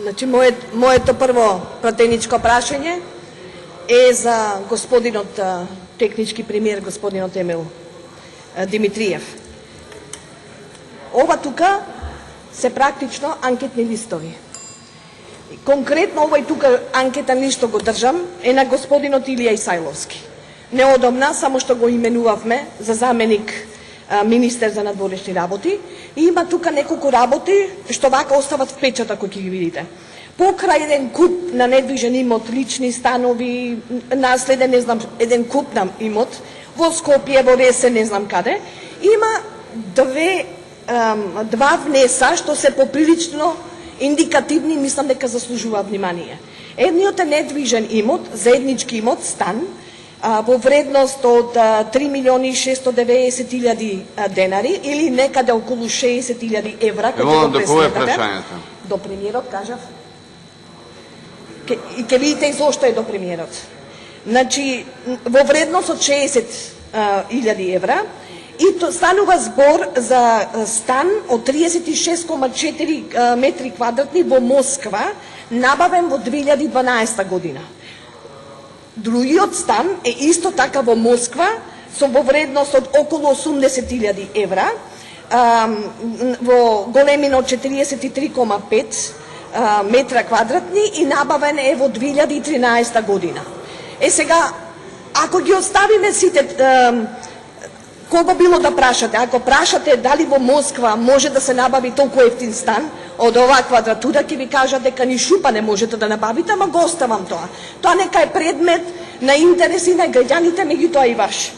Значи, моето прво пратеничко прашање е за господинот технички премиер, господинот Емил Димитриев. Ова тука се практично анкетни листови. Конкретно овој тука анкетен лист што го држам е на господинот Илија Исајловски. Неодамна, само што го именувавме за заменик министер за надворешни работи, и има тука неколку работи што вака остават впечаток кој ќе ги видите. Покрај еден куп на недвижен имот, лични станови, наследен, не знам, еден куп на имот, во Скопје, во Ресе, не знам каде, има два внеса што се поприлично индикативни, мислам дека заслужува внимание. Едниот е недвижен имот, заеднички имот, стан, во вредност од 3.690.000 денари или некаде околу 60.000 евра. До кого е прашањето? До премиерот, кажав. И ке видите и зошто е до премиерот. Значи, во вредност од 60.000 евра, и то станува збор за стан од 36,4 метри квадратни во Москва, набавен во 2012 година. Другиот стан е исто така во Москва, со во вредност од околу 80.000 евра, во големина од 43,5 метра квадратни и набавен е во 2013 година. Сега, ако ги оставиме сите, кого било да прашате? Ако прашате дали во Москва може да се набави толку ефтин стан од оваа квадратура, ќе ви кажат дека ни шупа не можете да набавите, ама го оставам тоа. Тоа нека е предмет на интереси на граѓаните, меѓутоа и ваш.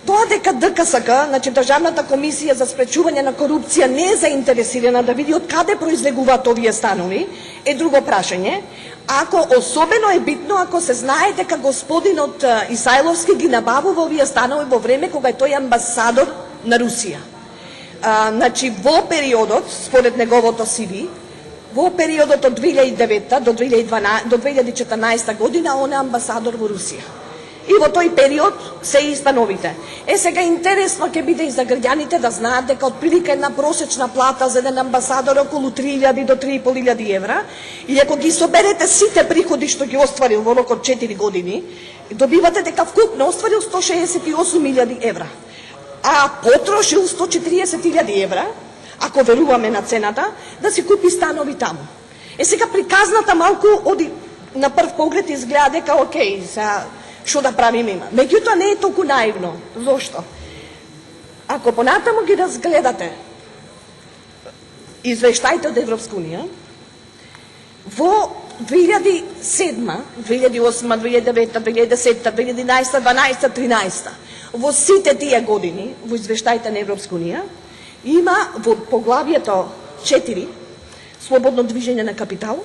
Тоа дека ДКСК, значи Државната комисија за спречување на корупција, не е заинтересирана да види од каде произлегуваат овие станови, е друго прашање. Ако особено е битно ако се знае дека господинот Исајловски ги набавува овие станови во време кога е тој амбасадор на Русија. Значи во периодот, според неговото CV, во периодот од 2009 до 2014 година он е амбасадор во Русија. И во тој период се и становите. Сега интересно ќе биде и за граѓаните да знаат дека отприлика една просечна плата за еден амбасадор околу 3.000 до 3.500 евра, и ако ги соберете сите приходи што ги остварил во рок од 4 години, добивате дека вкупно остварил 168.000 евра. А потрошил 140.000 евра, ако веруваме на цената, да си купи станови таму. Сега приказната малку оди на прв поглед изгледа дека окей, што да правим има. Меѓутоа не е толку наивно. Зошто? Ако понатаму ги разгледате извештаите од Европска унија, во 2007, 2008, 2009, 2010, 2011, 2012, 2013, во сите тие години, во извештаите на Европска унија, има во поглавието 4, слободно движење на капитал,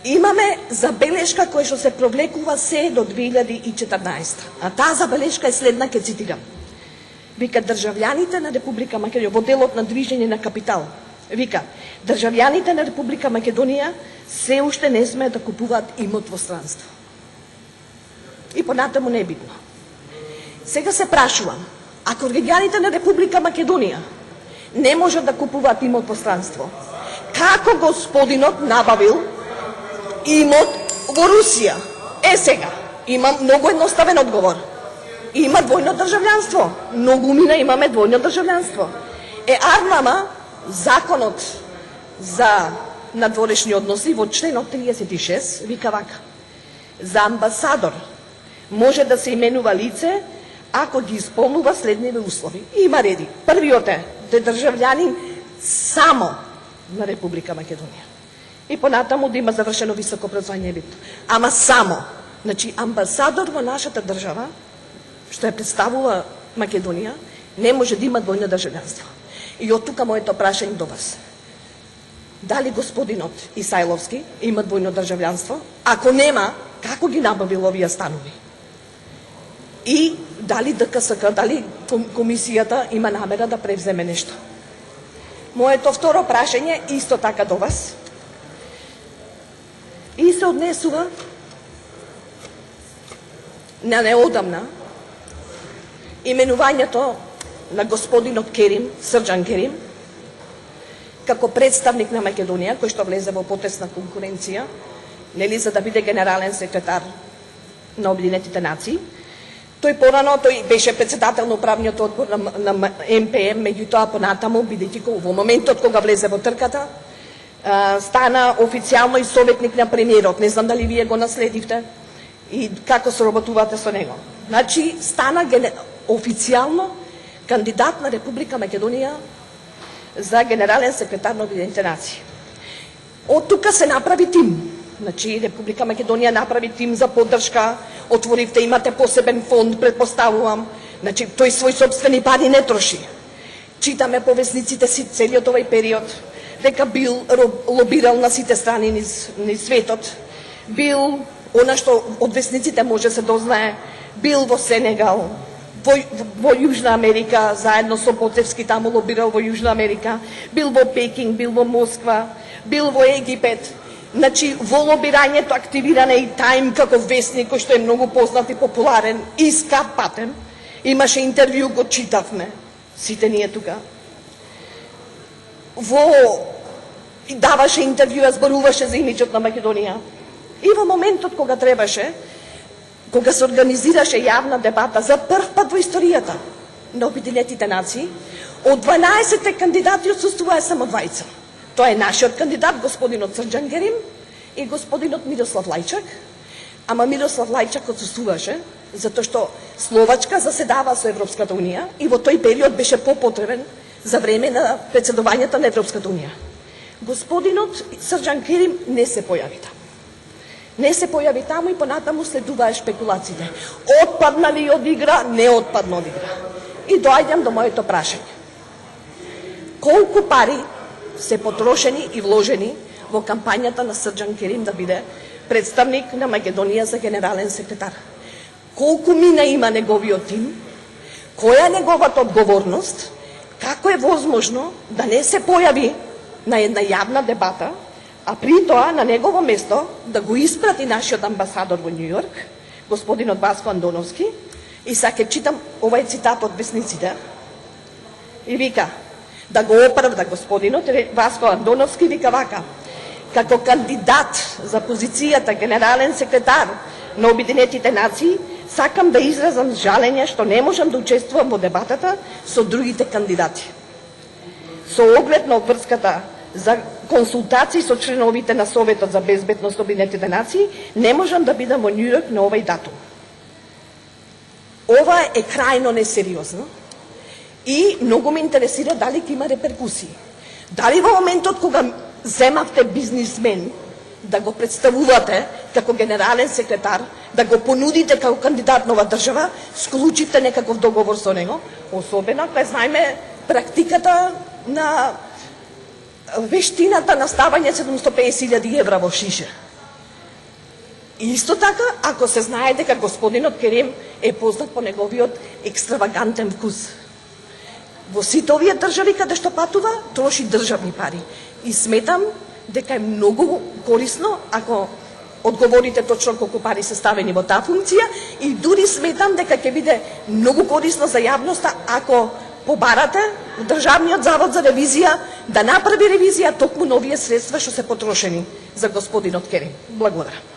имаме забелешка која што се провлекува се до 2014. А таа забелешка е следна, ке цитирам. Вика, државјаните на Република Македонија, во делот на движење на капитал, вика, државјаните на Република Македонија се уште не смеат да купуваат имот во странство. И понатаму не е битно. Сега се прашувам, ако граѓаните на Република Македонија не можат да купуваат имот во странство, како господинот набавил имот во Русија? Сега, има многу едноставен одговор. Има двојно државјанство. Многумина имаме двојно државјанство. Арнама, законот за надворешни односи во членот 36 вика вака. За амбасадор може да се именува лице ако ги исполнува следниве услови. Има реди. Првиот е да е државјанин само на Република Македонија. И понатаму да има завршено високо образование битно. Ама само, значи амбасадор во нашата држава, што ја представува Македонија, не може да има двојно државјанство. И од тука моето прашање до вас. Дали господинот Исајловски има двојно државјанство? Ако нема, како ги набавил овие станови? И дали ДКСК, дали комисијата има намера да превземе нешто? Моето второ прашање исто така до вас. И се однесува на неодамна именувањето на господинот Керим, Срđan Керим, како представник на Македонија, кој што влезе во потесна конкуренција, нели, за да биде генерален секретар на Обединетите нации. Тој беше председател на управниот одбор на МПМ, меѓутоа понатаму, бидејќи во моментот кога влезе во трката, стана официјално и советник на премиерот. Не знам дали вие го наследивте и како соработувате со него. Значи, стана официјално кандидат на Република Македонија за генерален секретар на Обединетите нации. Од тука се направи тим. Значи, Република Македонија направи тим за поддршка, отворивте, имате посебен фонд, предпоставувам. Значи, тој свој собствени пари не троши. Читаме по весниците си целиот овој период, дека бил лобирал на сите страни низ светот, бил, она што од весниците може се дознае, бил во Сенегал, во Јужна Америка, заедно со Ботевски таму лобирал во Јужна Америка, бил во Пекинг, бил во Москва, бил во Египет. Значи, во лобирањето активиран е и Тајм како вестник, кој што е многу познат и популарен и скап патен. Имаше интервју, го читавме, сите ние тука. Даваше интервјуа, зборуваше за имиджот на Македонија. И во моментот кога требаше, кога се организираше јавна дебата за прв пат во историјата на Обединетите нации, од 12 кандидати отсуствуваа само двајца. Тоа е нашиот кандидат, господинот Срđan Керим и господинот Мирослав Лајчак. Ама Мирослав Лајчак отсуствуваше, затоа што Словачка заседава со Европската Унија и во тој период беше попотребен за време на председувањето на Европската Унија. Господинот Срđan Керим не се појави таму. Не се појави таму и понатаму следуваа шпекулациите. Отпадна ли од игра, не отпадна од игра. И доаѓам до моето прашање. Колку пари се потрошени и вложени во кампањата на Срđan Керим да биде представник на Македонија за генерален секретар? Колку мина има неговиот тим? Која е неговата одговорност? Како е возможно да не се појави на една јавна дебата, а при тоа на негово место да го испрати нашиот амбасадор во Њу Јорк, господинот Васко Андоновски, и сега ќе читам овај цитат од весниците, и вика, да го оправда господинот, Васко Андоновски вика вака: како кандидат за позицијата генерален секретар на Обединетите нации, сакам да изразам жалење што не можам да учествувам во дебатата со другите кандидати. Со оглед на обврската за консултации со членовите на Советот за безбедност Обединетите нации, не можам да бидам во Њу Јорк на овој датум. Ова е крајно несериозно и многу ме интересира дали ќе има реперкусии. Дали во моментот кога земавте бизнисмен да го представувате како генерален секретар, да го понудите како кандидат нова држава, склучите некаков договор со него, особено ако знаеме практиката на вештината на ставање 750.000 евра во шише. Исто така, ако се знае дека господинот Керим е познат по неговиот екстравагантен вкус. Во сите овие држави каде што патува, троши државни пари. И сметам дека е многу корисно ако одговорите точно колку пари се ставени во таа функција, и дури сметам дека ќе биде многу корисно за јавноста ако побарате Државниот завод за ревизија да направи ревизија токму на овие средства што се потрошени за господинот Керим. Благодарам.